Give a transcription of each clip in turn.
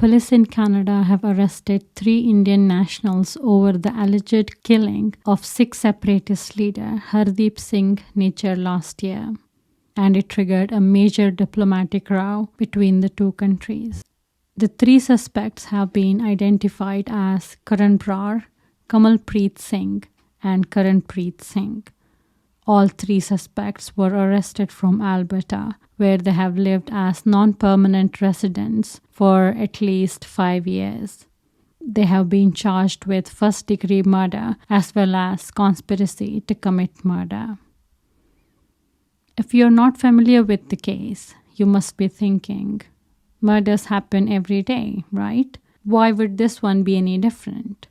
Police in Canada have arrested 3 Indian nationals over the alleged killing of Sikh separatist leader Hadeep Singh Nijjar last year, and it triggered a major diplomatic row between the two countries. The 3 suspects have been identified as Karan Brar, Kamalpreet Singh, and Karanpreet Singh. All 3 suspects were arrested from Alberta, where they have lived as non-permanent residents for at least 5 years. They have been charged with first-degree murder as well as conspiracy to commit murder. If you're not familiar with the case, you must be thinking, murders happen every day, right? Why would this one be any different?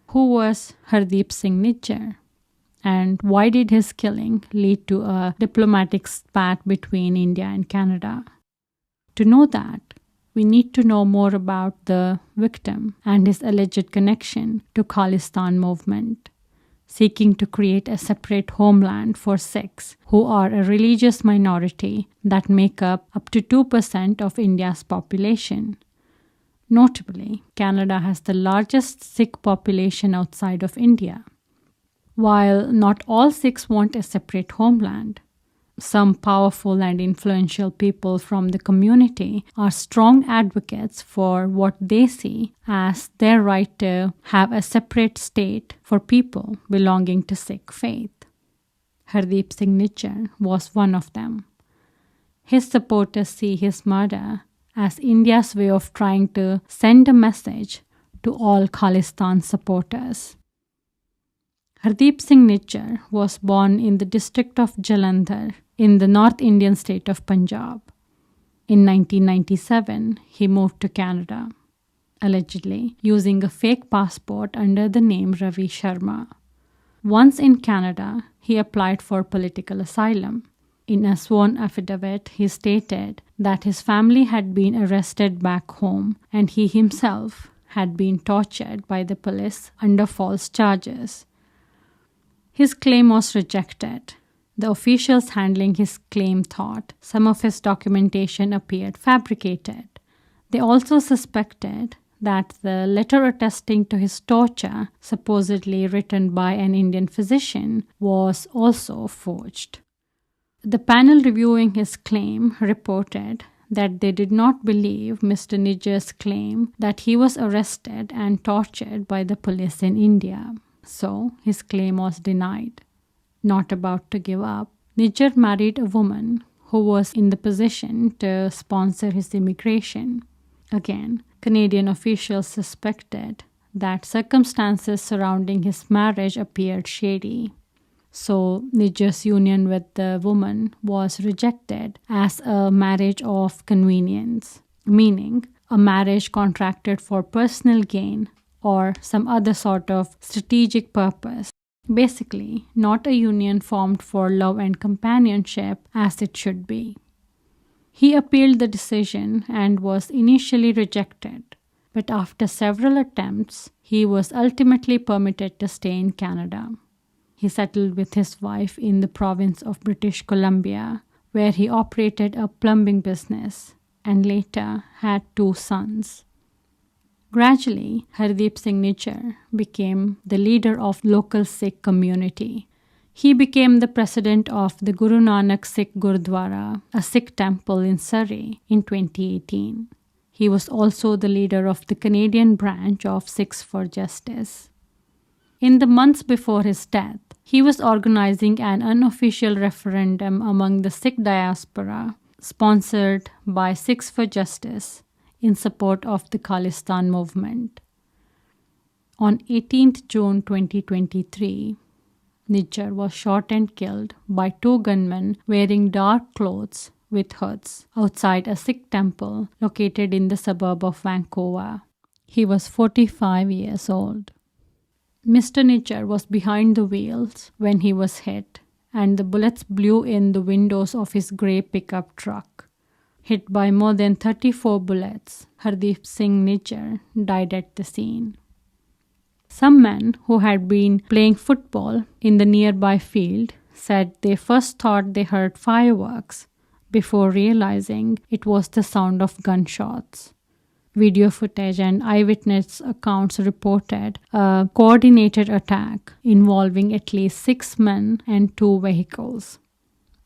Who was Hadeep Singh Nijjar? And why did his killing lead to a diplomatic spat between India and Canada? To know that, we need to know more about the victim and his alleged connection to Khalistan movement, seeking to create a separate homeland for Sikhs, who are a religious minority that make up to 2% of India's population. Notably, Canada has the largest Sikh population outside of India. While not all Sikhs want a separate homeland, some powerful and influential people from the community are strong advocates for what they see as their right to have a separate state for people belonging to Sikh faith. Hadeep Singh Nijjar was one of them. His supporters see his murder as India's way of trying to send a message to all Khalistan supporters. Hadeep Singh Nijjar was born in the district of Jalandhar in the North Indian state of Punjab. In 1997, he moved to Canada, allegedly using a fake passport under the name Ravi Sharma. Once in Canada, he applied for political asylum. In a sworn affidavit, he stated that his family had been arrested back home and he himself had been tortured by the police under false charges. His claim was rejected. The officials handling his claim thought some of his documentation appeared fabricated. They also suspected that the letter attesting to his torture, supposedly written by an Indian physician, was also forged. The panel reviewing his claim reported that they did not believe Mr. Nijjar's claim that he was arrested and tortured by the police in India. So his claim was denied. Not about to give up, Nijjar married a woman who was in the position to sponsor his immigration. Again, Canadian officials suspected that circumstances surrounding his marriage appeared shady. So Nijjar's union with the woman was rejected as a marriage of convenience, meaning a marriage contracted for personal gain or some other sort of strategic purpose. Basically, not a union formed for love and companionship as it should be. He appealed the decision and was initially rejected, but after several attempts, he was ultimately permitted to stay in Canada. He settled with his wife in the province of British Columbia, where he operated a plumbing business and later had 2 sons. Gradually, Hadeep Singh Nijjar became the leader of local Sikh community. He became the president of the Guru Nanak Sikh Gurdwara, a Sikh temple in Surrey, in 2018. He was also the leader of the Canadian branch of Sikhs for Justice. In the months before his death, he was organizing an unofficial referendum among the Sikh diaspora, sponsored by Sikhs for Justice, in support of the Khalistan movement. On 18th June 2023, Nijjar was shot and killed by 2 gunmen wearing dark clothes with hoods outside a Sikh temple located in the suburb of Vancouver. He was 45 years old. Mr. Nijjar was behind the wheels when he was hit, and the bullets blew in the windows of his grey pickup truck. Hit by more than 34 bullets, Hadeep Singh Nijjar died at the scene. Some men who had been playing football in the nearby field said they first thought they heard fireworks before realizing it was the sound of gunshots. Video footage and eyewitness accounts reported a coordinated attack involving at least 6 men and 2 vehicles.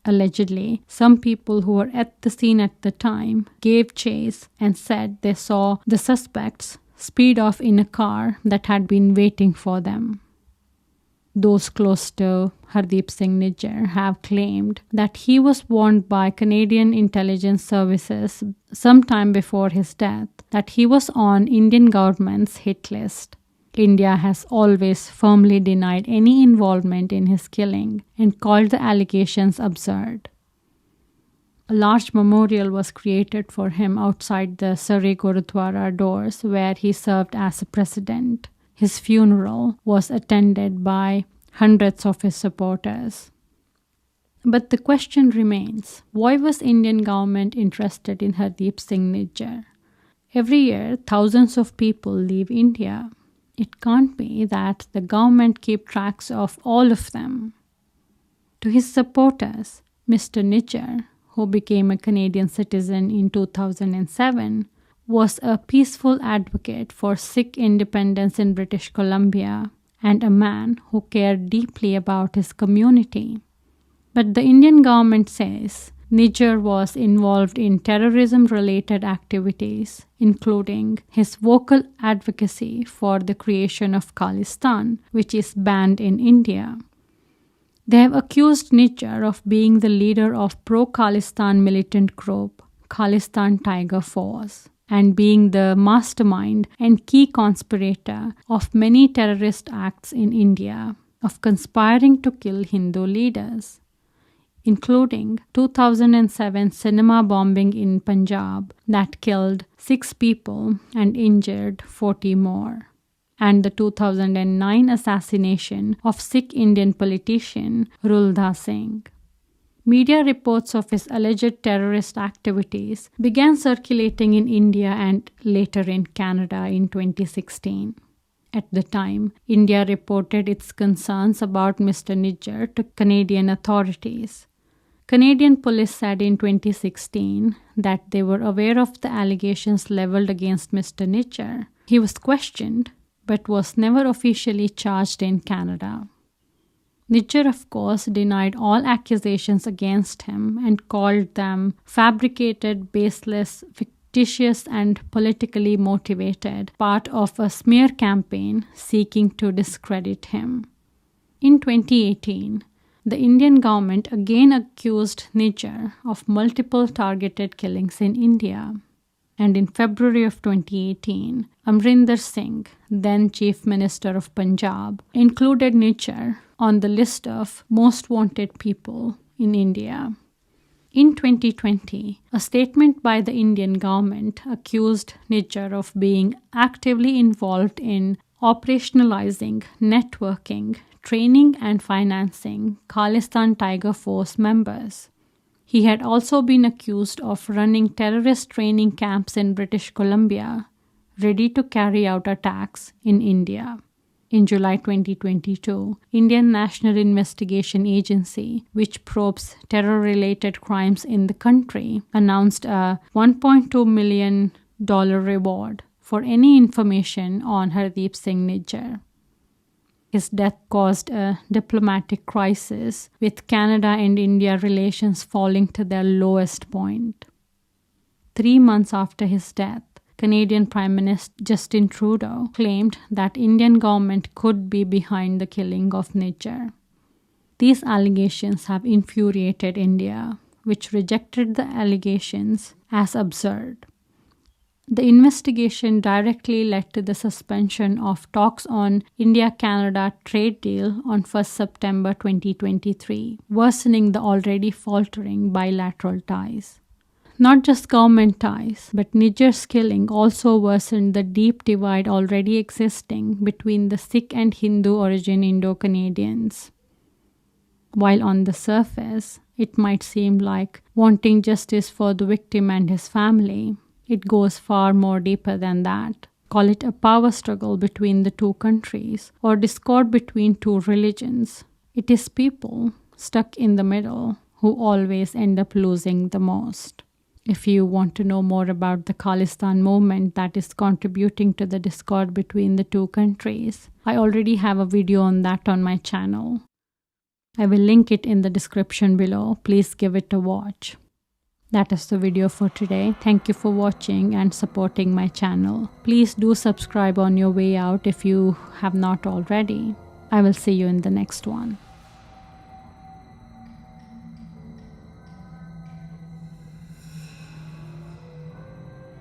Allegedly, some people who were at the scene at the time gave chase and said they saw the suspects speed off in a car that had been waiting for them. Those close to Hadeep Singh Nijjar have claimed that he was warned by Canadian intelligence services sometime before his death that he was on Indian government's hit list. India has always firmly denied any involvement in his killing and called the allegations absurd. A large memorial was created for him outside the Surrey Gurudwara doors where he served as a president. His funeral was attended by hundreds of his supporters. But the question remains, why was Indian government interested in Hadeep Singh Nijjar? Every year, thousands of people leave India. It can't be that the government keep tracks of all of them. To his supporters, Mr. Nijjar, who became a Canadian citizen in 2007, was a peaceful advocate for Sikh independence in British Columbia and a man who cared deeply about his community. But the Indian government says Nijjar was involved in terrorism-related activities, including his vocal advocacy for the creation of Khalistan, which is banned in India. They have accused Nijjar of being the leader of pro-Khalistan militant group, Khalistan Tiger Force, and being the mastermind and key conspirator of many terrorist acts in India, of conspiring to kill Hindu leaders, including 2007 cinema bombing in Punjab that killed 6 people and injured 40 more, and the 2009 assassination of Sikh Indian politician Ripudaman Singh. Media reports of his alleged terrorist activities began circulating in India and later in Canada in 2016. At the time, India reported its concerns about Mr. Nijjar to Canadian authorities. Canadian police said in 2016 that they were aware of the allegations leveled against Mr. Nijjar. He was questioned but was never officially charged in Canada. Nijjar, of course, denied all accusations against him and called them fabricated, baseless, fictitious, and politically motivated, part of a smear campaign seeking to discredit him. In 2018, the Indian government again accused Nijjar of multiple targeted killings in India. And in February of 2018, Amrinder Singh, then Chief Minister of Punjab, included Nijjar on the list of most wanted people in India. In 2020, a statement by the Indian government accused Nijjar of being actively involved in operationalizing, networking, training and financing Khalistan Tiger Force members. He had also been accused of running terrorist training camps in British Columbia, ready to carry out attacks in India. In July 2022, Indian National Investigation Agency, which probes terror-related crimes in the country, announced a $1.2 million reward for any information on Hadeep Singh Nijjar. His death caused a diplomatic crisis, with Canada and India relations falling to their lowest point. 3 months after his death, Canadian Prime Minister Justin Trudeau claimed that Indian government could be behind the killing of Nijjar. These allegations have infuriated India, which rejected the allegations as absurd. The investigation directly led to the suspension of talks on India-Canada trade deal on 1 September 2023, worsening the already faltering bilateral ties. Not just government ties, but Nijjar's killing also worsened the deep divide already existing between the Sikh and Hindu origin Indo-Canadians. While on the surface, it might seem like wanting justice for the victim and his family, it goes far more deeper than that. Call it a power struggle between the two countries or discord between two religions. It is people stuck in the middle who always end up losing the most. If you want to know more about the Khalistan movement that is contributing to the discord between the two countries, I already have a video on that on my channel. I will link it in the description below. Please give it a watch. That is the video for today. Thank you for watching and supporting my channel. Please do subscribe on your way out if you have not already. I will see you in the next one.